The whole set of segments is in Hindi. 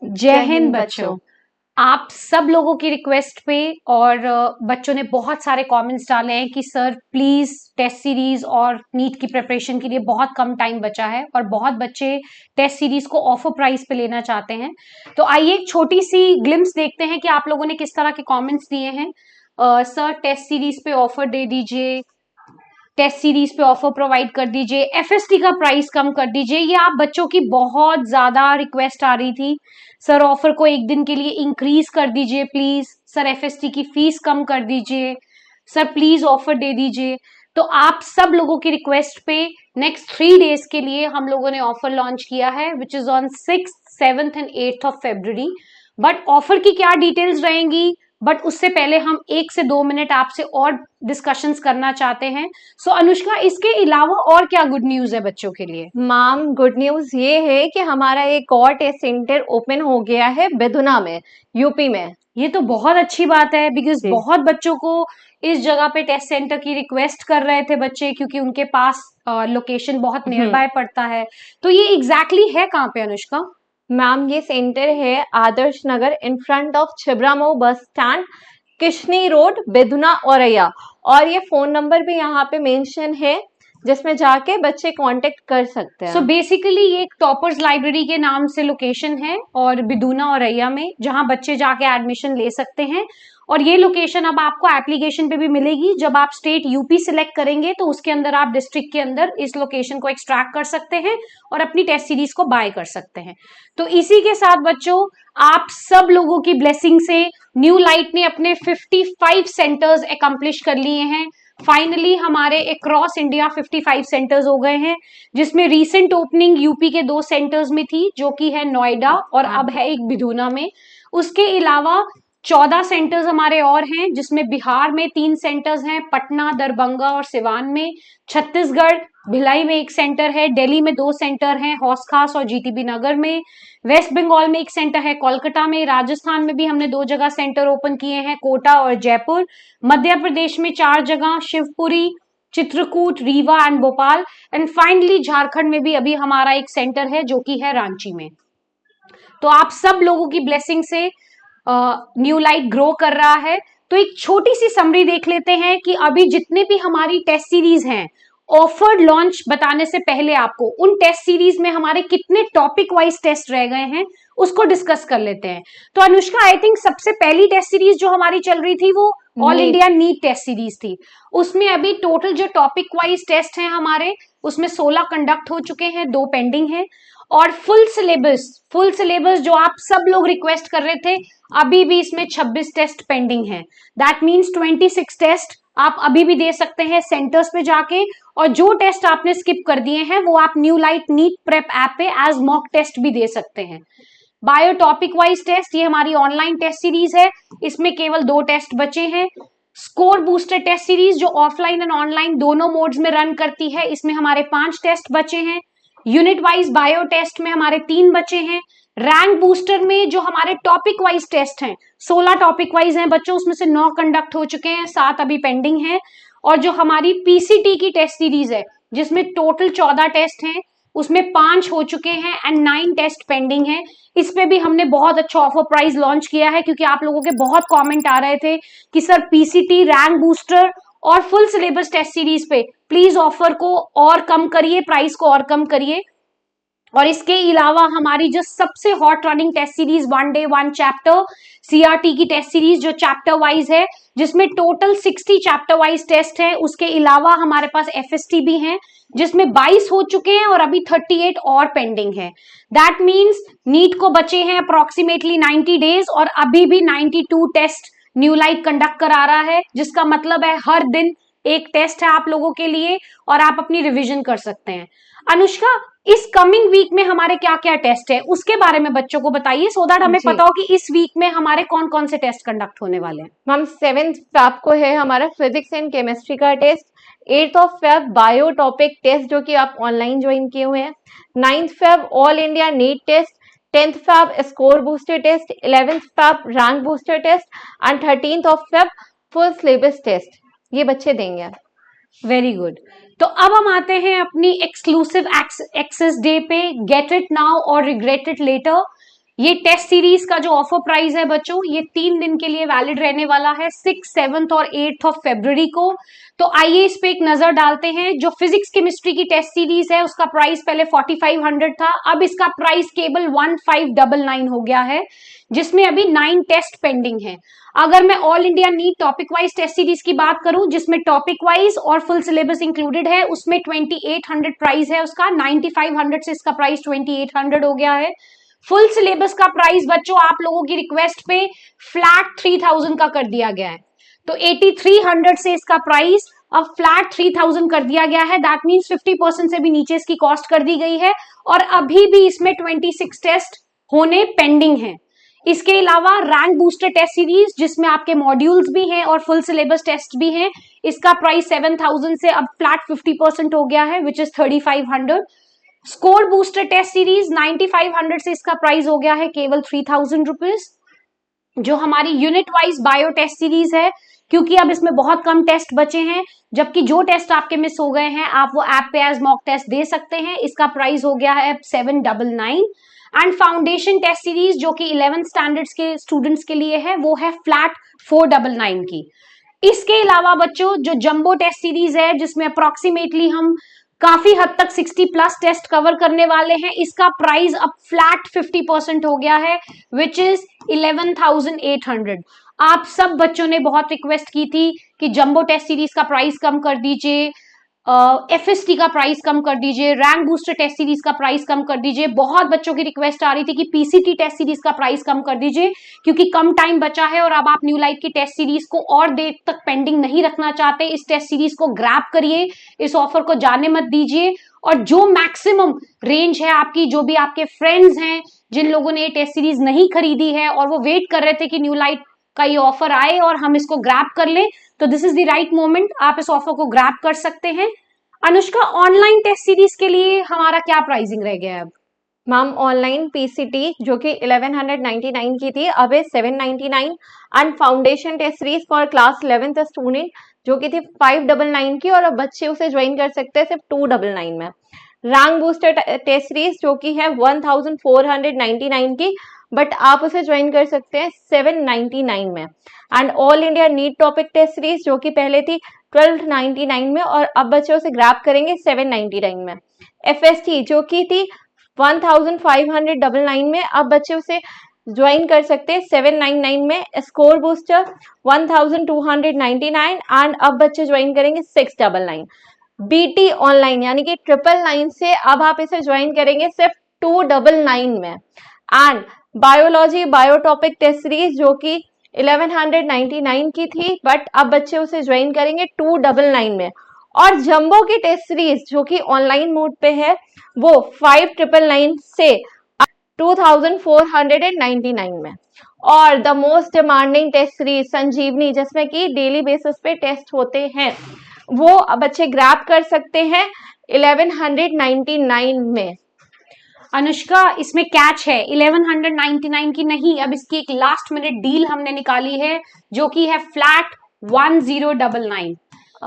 जय हिंद बच्चों। आप सब लोगों की रिक्वेस्ट पे और बच्चों ने बहुत सारे कमेंट्स डाले हैं कि सर प्लीज टेस्ट सीरीज और नीट की प्रिपरेशन के लिए बहुत कम टाइम बचा है और बहुत बच्चे टेस्ट सीरीज को ऑफर प्राइस पे लेना चाहते हैं। तो आइए एक छोटी सी ग्लिम्स देखते हैं कि आप लोगों ने किस तरह के कमेंट्स दिए हैं। सर टेस्ट सीरीज पे ऑफर दे दीजिए, टेस्ट सीरीज पे ऑफर प्रोवाइड कर दीजिए, एफएसटी का प्राइस कम कर दीजिए। ये आप बच्चों की बहुत ज्यादा रिक्वेस्ट आ रही थी। सर ऑफर को एक दिन के लिए इंक्रीज कर दीजिए प्लीज, सर एफएसटी की फीस कम कर दीजिए, सर प्लीज ऑफर दे दीजिए। तो आप सब लोगों की रिक्वेस्ट पे नेक्स्ट 3 डेज के लिए हम लोगों ने ऑफर लॉन्च किया है which is on 6th, 7th and 8th of February। But offer की क्या डिटेल्स रहेंगी, बट उससे पहले हम 1 से 2 मिनट आपसे और डिस्कशंस करना चाहते हैं। सो अनुष्का, इसके अलावा और क्या गुड न्यूज है बच्चों के लिए? मैम गुड न्यूज ये है कि हमारा एक और टेस्ट सेंटर ओपन हो गया है बिधुना में, यूपी में। ये तो बहुत अच्छी बात है बिकॉज बहुत बच्चों को इस जगह पे टेस्ट सेंटर की रिक्वेस्ट कर रहे थे बच्चे, क्योंकि उनके पास लोकेशन बहुत नियर बाय पड़ता है। तो ये एग्जैक्टली है कहाँ पे अनुष्का? मैम ये सेंटर है Adarsh Nagar in front of Chhibramau bus stand, Kishni road, Bidhuna, Auraiya. और ये फोन नंबर भी यहाँ पे मेंशन है जिसमें जाके बच्चे कांटेक्ट कर सकते हैं। सो बेसिकली ये एक टॉपर्स लाइब्रेरी के नाम से लोकेशन है और बिधुना और औरैया में, जहां बच्चे जाके एडमिशन ले सकते हैं। और ये लोकेशन अब आपको एप्लीकेशन पे भी मिलेगी। जब आप स्टेट यूपी सिलेक्ट करेंगे तो उसके अंदर आप डिस्ट्रिक्ट के अंदर इस लोकेशन को एक्सट्रैक्ट कर सकते हैं और अपनी टेस्ट सीरीज को बाय कर सकते हैं। तो इसी के साथ बच्चों, आप सब लोगों की ब्लेसिंग से न्यू लाइट ने अपने 55 सेंटर्स एकम्प्लिश कर लिए हैं। फाइनली हमारे अक्रॉस इंडिया 55 सेंटर्स हो गए हैं, जिसमें रीसेंट ओपनिंग यूपी के 2 सेंटर्स में थी, जो कि है नोएडा और अब है एक बिधुना में। उसके अलावा 14 सेंटर्स हमारे और हैं, जिसमें बिहार में 3 सेंटर्स हैं, पटना, दरभंगा और सिवान में। छत्तीसगढ़ भिलाई में 1 सेंटर है, दिल्ली में 2 सेंटर हैं, हौस खास और जीटीबी नगर में। वेस्ट बंगाल में 1 सेंटर है, कोलकाता में। राजस्थान में भी हमने 2 जगह सेंटर ओपन किए हैं, कोटा और जयपुर। मध्य प्रदेश में 4 जगह, Shivpuri, Chitrakoot, Rewa and Bhopal. And finally Jharkhand में भी अभी हमारा 1 सेंटर है, जो कि है रांची में। तो आप सब लोगों की ब्लेसिंग से न्यू लाइट ग्रो कर रहा है। तो एक छोटी सी समरी देख लेते हैं कि अभी जितने भी हमारी टेस्ट सीरीज हैं, ऑफर लॉन्च बताने से पहले आपको उन टेस्ट सीरीज में हमारे कितने टॉपिक वाइज टेस्ट रह गए हैं उसको डिस्कस कर लेते हैं। तो अनुष्का, आई थिंक सबसे पहली टेस्ट सीरीज जो हमारी चल रही थी वो all India NEET test series थी। उसमें अभी टोटल जो टॉपिक वाइज टेस्ट हैं हमारे, उसमें 16 कंडक्ट हो चुके हैं, 2 पेंडिंग हैं। और फुल सिलेबस जो आप सब लोग रिक्वेस्ट कर रहे थे, अभी भी इसमें 26 टेस्ट पेंडिंग है। दैट मीन्स 26 टेस्ट आप अभी भी दे सकते हैं सेंटर्स पे जाके। और जो टेस्ट आपने स्किप कर दिए हैं वो आप new light NEET prep app पे एज मॉक टेस्ट भी दे सकते हैं। बायो टॉपिक वाइज टेस्ट, ये हमारी ऑनलाइन टेस्ट सीरीज है, इसमें केवल 2 टेस्ट बचे हैं। स्कोर बूस्टर टेस्ट सीरीज जो ऑफलाइन एंड ऑनलाइन दोनों मोड्स में रन करती है, इसमें हमारे 5 टेस्ट बचे हैं। यूनिट वाइज बायो टेस्ट में हमारे 3 बचे हैं। रैंक बूस्टर में जो हमारे टॉपिक वाइज टेस्ट हैं, 16 टॉपिक वाइज हैं बच्चों, उसमें से 9 कंडक्ट हो चुके हैं, 7 अभी पेंडिंग हैं। और जो हमारी पीसीटी की टेस्ट सीरीज है, जिसमें टोटल 14 टेस्ट हैं, उसमें 5 हो चुके हैं एंड 9 टेस्ट पेंडिंग है। इस पे भी हमने बहुत अच्छा ऑफर प्राइस लॉन्च किया है, क्योंकि आप लोगों के बहुत कमेंट आ रहे थे कि सर पीसीटी, रैंक बूस्टर और फुल सिलेबस टेस्ट सीरीज पे प्लीज ऑफर को और कम करिए, प्राइस को और कम करिए। और इसके अलावा हमारी जो सबसे hot running test series 1 day 1 chapter CRT की टेस्ट सीरीज जो चैप्टर वाइज है, जिसमें टोटल 60 चैप्टर वाइज टेस्ट है। उसके अलावा हमारे पास एफएसटी भी है, जिसमें 22 हो चुके हैं और अभी 38 और पेंडिंग है। दैट मीन्स नीट को बचे हैं अप्रोक्सीमेटली 90 डेज और अभी भी 92 टेस्ट न्यू लाइट कंडक्ट करा रहा है, जिसका मतलब है हर दिन एक टेस्ट है आप लोगों के लिए और आप अपनी रिवीजन कर सकते हैं। अनुष्का, इस कमिंग वीक में हमारे क्या क्या टेस्ट है उसके बारे में बच्चों को बताइए, सो दैट हमें पता हो कि इस वीक में हमारे कौन कौन से टेस्ट कंडक्ट होने वाले हैं। मैम 7th फेब को है हमारा फिजिक्स एंड केमिस्ट्री का test. 8th of Feb bio topic test जो कि आप ऑनलाइन ज्वाइन किए हुए हैं। 9th Feb all India NEET test. 10th Feb score booster test. 11th Feb rank booster test and 13th of Feb full syllabus test. ये बच्चे देंगे। Very good. तो अब हम आते हैं अपनी एक्सक्लूसिव एक्सेस डे पे, गेट इट नाउ और रिग्रेट इट लेटर। ये टेस्ट सीरीज का जो ऑफर प्राइस है बच्चों, ये 3 दिन के लिए वैलिड रहने वाला है, 6, 7 और 8 फरवरी को। तो आइए इस पे एक नजर डालते हैं। जो फिजिक्स केमिस्ट्री की टेस्ट सीरीज है उसका प्राइस पहले 4500 था, अब इसका प्राइस केवल 1599 हो गया है, जिसमें अभी 9 टेस्ट पेंडिंग है। अगर मैं all India NEET topic wise test series की बात करूं, जिसमें टॉपिक वाइज और फुल सिलेबस इंक्लूडेड है, उसमें 2800 प्राइस है उसका, 9500 से इसका प्राइस 2800 हो गया है। फुल सिलेबस का प्राइस बच्चों आप लोगों की रिक्वेस्ट पे फ्लैट 3000 का कर दिया गया है। तो 8300 से इसका प्राइस अब फ्लैट 3000 कर दिया गया है। दैट मीन्स 50% से भी नीचे इसकी कॉस्ट कर दी गई है, और अभी भी इसमें 26 टेस्ट होने पेंडिंग है। इसके अलावा रैंक बूस्टर टेस्ट सीरीज, जिसमें आपके मॉड्यूल्स भी हैं और फुल सिलेबस टेस्ट भी हैं, इसका प्राइस 7000 से अब फ्लैट 50% हो गया है, which is 3500। Score booster test series 9500 से इसका प्राइस हो गया है केवल 3000 रुपीज। जो हमारी unit wise bio test series है, क्योंकि अब इसमें बहुत कम टेस्ट बचे हैं, जबकि जो टेस्ट आपके मिस हो गए हैं आप वो ऐप पे एज मॉक टेस्ट दे सकते हैं, इसका प्राइस हो गया है 799। एंड फाउंडेशन टेस्ट सीरीज जो कि 11th स्टैंडर्ड्स के स्टूडेंट्स के लिए है, वो है फ्लैट 499 की। इसके अलावा बच्चों जो जंबो टेस्ट सीरीज है, जिसमें अप्रोक्सीमेटली हम काफी हद तक 60+ टेस्ट कवर करने वाले हैं, इसका प्राइस अब फ्लैट 50% हो गया है, विच इज 11,800। आप सब बच्चों ने बहुत रिक्वेस्ट की थी कि जंबो टेस्ट सीरीज का प्राइस कम कर दीजिए, एफएसटी का प्राइस कम कर दीजिए, रैंक बूस्टर टेस्ट सीरीज का प्राइस कम कर दीजिए। बहुत बच्चों की रिक्वेस्ट आ रही थी कि पीसीटी टेस्ट सीरीज का प्राइस कम कर दीजिए, क्योंकि कम टाइम बचा है और अब आप न्यू लाइट की टेस्ट सीरीज को और देर तक पेंडिंग नहीं रखना चाहते। इस टेस्ट सीरीज को ग्रैब करिए, इस ऑफर को जाने मत दीजिए। और जो मैक्सिमम रेंज है आपकी, जो भी आपके फ्रेंड्स हैं जिन लोगों ने ये टेस्ट सीरीज नहीं खरीदी है और वो वेट कर रहे थे कि न्यू लाइट का ये ऑफर आए और हम इसको ग्रैब कर लें, तो this is the right moment, आप इस ऑफर को ग्रैब कर सकते हैं। अनुष्का, ऑनलाइन टेस्ट सीरीज के लिए हमारा क्या प्राइसिंग रह गया है अब? मैम ऑनलाइन पीसीटी जो कि 1199 की थी, अब है 799। And foundation test series for class 11th student जो कि थी 599 की, और अब बच्चे उसे ज्वाइन कर सकते हैं सिर्फ 299 में। रैंक बूस्टर टेस्ट सीरीज जो कि है 1499 की, बट आप उसे ज्वाइन कर सकते हैं 799 में। And all India NEET topic test series जो कि पहले थी 1299 में, और अब बच्चे उसे ग्रैब करेंगे 799 में। एफएसटी जो कि थी 1599 में, अब बच्चे उसे ज्वाइन कर सकते हैं 799 में। स्कोर बूस्टर 1299 एंड अब बच्चे ज्वाइन करेंगे 699। बीटी ऑनलाइन यानी कि 999 से अब आप इसे ज्वाइन करेंगे सिर्फ 299 में। एंड बायोलॉजी बायोटॉपिक टेस्ट सीरीज जो कि 1199 की थी, बट अब बच्चे उसे ज्वाइन करेंगे 299 में। और जंबो की टेस्ट सीरीज जो कि ऑनलाइन मोड पे है, वो 5999 से 2499 में। और the most demanding test series Sanjeevani, जिसमें कि डेली बेसिस पे टेस्ट होते हैं, वो बच्चे ग्रैब कर सकते हैं 1199 में। अनुष्का, इसमें कैच है, 1199 की नहीं, अब इसकी एक लास्ट मिनट डील हमने निकाली है जो कि है फ्लैट 1099।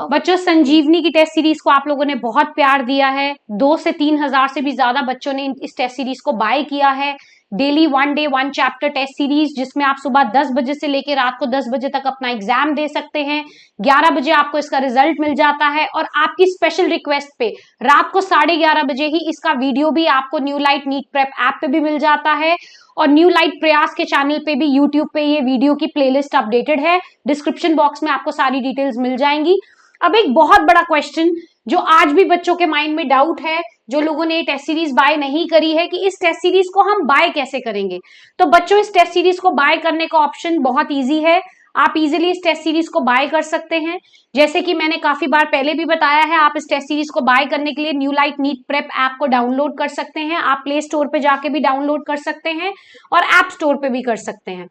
बच्चों, संजीवनी की टेस्ट सीरीज को आप लोगों ने बहुत प्यार दिया है, 2 से 3 हजार से भी ज्यादा बच्चों ने इस टेस्ट सीरीज को बाय किया है। Daily 1 day 1 chapter test series, जिसमें आप सुबह 10 बजे से लेकर रात को 10 बजे तक अपना एग्जाम दे सकते हैं। 11 बजे आपको इसका रिजल्ट मिल जाता है, और आपकी स्पेशल रिक्वेस्ट पे रात को 11:30 बजे ही इसका वीडियो भी आपको new light NEET prep app पे भी मिल जाता है, और न्यू लाइट प्रयास के चैनल पे भी, यूट्यूब पे ये वीडियो की प्लेलिस्ट अपडेटेड है। डिस्क्रिप्शन बॉक्स में आपको सारी डिटेल्स मिल जाएंगी। अब एक बहुत बड़ा क्वेश्चन जो आज भी बच्चों के माइंड में डाउट है, जो लोगों ने टेस्ट सीरीज बाय नहीं करी है, कि इस टेस्ट सीरीज को हम बाय कैसे करेंगे। तो बच्चों, इस टेस्ट सीरीज को बाय करने का ऑप्शन बहुत इजी है, आप इजीली इस टेस्ट सीरीज को बाय कर सकते हैं। जैसे कि मैंने काफी बार पहले भी बताया है, आप इस टेस्ट सीरीज को बाय करने के लिए new light NEET prep app को डाउनलोड कर सकते हैं। आप प्ले स्टोर पे जाके भी डाउनलोड कर सकते हैं और ऐप स्टोर पे भी कर सकते हैं।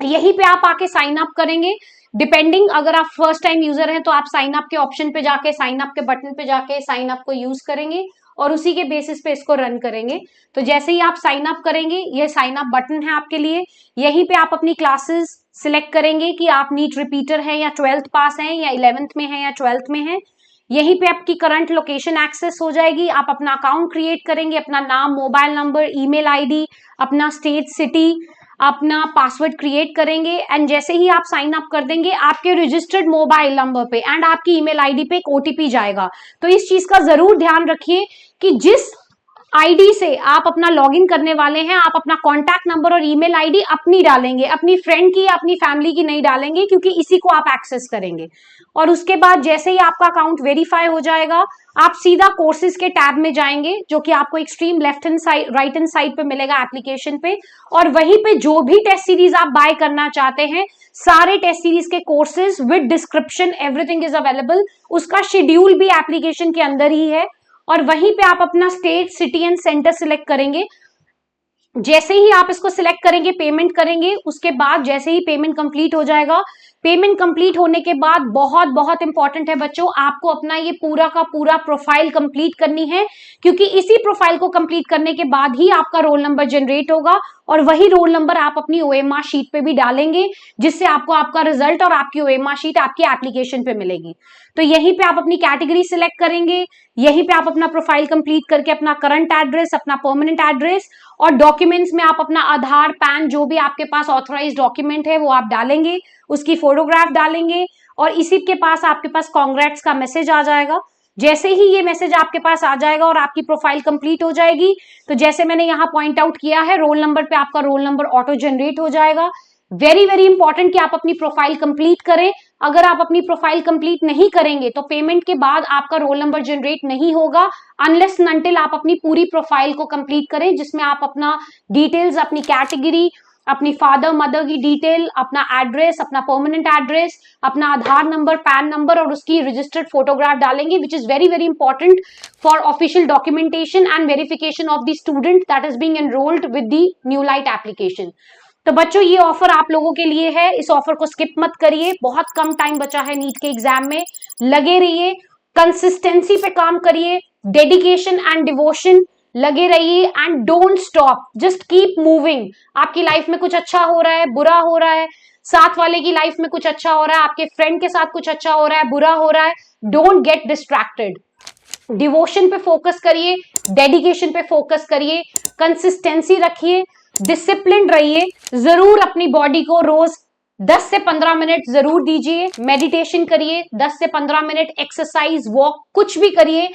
यहीं पे आप आके साइन अप करेंगे। डिपेंडिंग, अगर आप फर्स्ट टाइम यूजर हैं तो आप साइन अप के ऑप्शन पे जाके, साइन अप के बटन पे जाके साइन अप को यूज करेंगे और उसी के बेसिस पे इसको रन करेंगे। तो जैसे ही आप साइन अप करेंगे, ये साइन अप बटन है आपके लिए, यहीं पे आप अपनी क्लासेस सिलेक्ट करेंगे कि आप नीट रिपीटर हैं या 12th पास हैं या 11th में हैं या 12th में हैं। यहीं पे आपकी करंट लोकेशन एक्सेस हो जाएगी। आप अपना अकाउंट क्रिएट करेंगे, अपना नाम, मोबाइल नंबर, ईमेल आईडी, अपना स्टेट, सिटी, अपना पासवर्ड क्रिएट करेंगे एंड जैसे ही आप साइन अप कर देंगे आपके रजिस्टर्ड मोबाइल नंबर पे एंड आपकी ईमेल आईडी पे एक ओटीपी जाएगा। तो इस चीज का जरूर ध्यान रखिए कि जिस आईडी से आप अपना लॉगिन करने वाले हैं, आप अपना कॉन्टैक्ट नंबर और ईमेल आईडी अपनी डालेंगे, अपनी फ्रेंड की या अपनी फैमिली की नहीं डालेंगे, क्योंकि इसी को आप एक्सेस करेंगे। और उसके बाद जैसे ही आपका अकाउंट वेरीफाई हो जाएगा, आप सीधा कोर्सेज के टैब में जाएंगे, जो कि आपको extreme left hand side, right hand side पे मिलेगा एप्लीकेशन पे, और वहीं पे जो भी टेस्ट सीरीज आप बाय करना चाहते हैं, सारे टेस्ट सीरीज के courses with description, everything is available. उसका शेड्यूल भी एप्लीकेशन के अंदर ही है। और वहीं पे आप अपना state, city and centre select करेंगे। जैसे ही आप इसको सिलेक्ट करेंगे, पेमेंट करेंगे, उसके बाद जैसे ही पेमेंट कंप्लीट हो जाएगा, पेमेंट कंप्लीट होने के बाद बहुत बहुत इंपॉर्टेंट है बच्चों, आपको अपना ये पूरा का पूरा प्रोफाइल कंप्लीट करनी है, क्योंकि इसी प्रोफाइल को कंप्लीट करने के बाद ही आपका रोल नंबर जनरेट होगा और वही रोल नंबर आप अपनी ओएमआर शीट पे भी डालेंगे, जिससे आपको आपका रिजल्ट और आपकी ओएमआर शीट आपकी एप्लीकेशन पे मिलेगी। तो यहीं पे आप अपनी कैटेगरी सिलेक्ट करेंगे, यहीं पे आप अपना प्रोफाइल कंप्लीट करके अपना करंट एड्रेस, अपना परमानेंट एड्रेस और डॉक्यूमेंट्स में आप अपना आधार, पैन, जो भी आपके पास ऑथराइज्ड डॉक्यूमेंट है वो आप डालेंगे, उसकी फोटोग्राफ डालेंगे और इसी के पास आपके पास कांग्रेट्स का मैसेज आ जाएगा। जैसे ही ये मैसेज आपके पास आ जाएगा और आपकी प्रोफाइल कंप्लीट हो जाएगी, तो जैसे मैंने यहाँ पॉइंट आउट किया है, रोल नंबर पे आपका रोल नंबर ऑटो जनरेट हो जाएगा। वेरी वेरी इंपॉर्टेंट कि आप अपनी प्रोफाइल कंप्लीट करें। अगर आप अपनी प्रोफाइल कंप्लीट नहीं करेंगे तो पेमेंट के बाद आपका रोल नंबर जनरेट नहीं होगा, अनलेस अनटिल आप अपनी पूरी प्रोफाइल को कंप्लीट करें, जिसमें आप अपना डिटेल्स, अपनी कैटेगरी, अपनी फादर मदर की डिटेल, अपना एड्रेस, अपना परमानेंट एड्रेस, अपना आधार नंबर, पैन नंबर और उसकी रजिस्टर्ड फोटोग्राफ डालेंगे, which is very very important for official documentation and verification of the student that is being enrolled with the new light application. तो बच्चों ये ऑफर आप लोगों के लिए है, इस ऑफर को स्किप मत करिए, बहुत कम टाइम बचा है नीट के एग्जाम में। लगे रहिए, कंसिस्टेंसी पे काम करिए, डेडिकेशन एंड डिवोशन, लगे रहिए and don't stop, just keep moving. आपकी लाइफ में कुछ अच्छा हो रहा है, बुरा हो रहा है, साथ वाले की लाइफ में कुछ अच्छा हो रहा है, आपके फ्रेंड के साथ कुछ अच्छा हो रहा है, बुरा हो रहा है, डोंट गेट डिस्ट्रैक्टेड। डिवोशन पे फोकस करिए, डेडिकेशन पे फोकस करिए, कंसिस्टेंसी रखिए, डिसिप्लिन रहिए, जरूर अपनी बॉडी को रोज 10 से 15 मिनट जरूर दीजिए, मेडिटेशन करिए, 10 से 15 मिनट एक्सरसाइज, वॉक, कुछ भी करिए।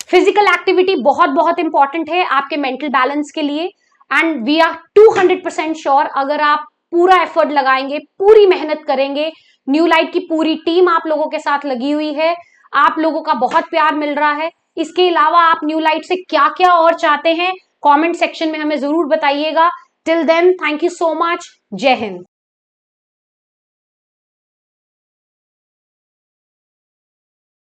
फिजिकल एक्टिविटी बहुत बहुत इंपॉर्टेंट है आपके मेंटल बैलेंस के लिए एंड वी आर 200% श्योर, अगर आप पूरा एफर्ट लगाएंगे, पूरी मेहनत करेंगे, न्यू लाइट की पूरी टीम आप लोगों के साथ लगी हुई है, आप लोगों का बहुत प्यार मिल रहा है। इसके अलावा आप न्यू लाइट से क्या क्या और चाहते हैं, कमेंट सेक्शन में हमें जरूर बताइएगा। Till then, thank you so much. जय हिंद।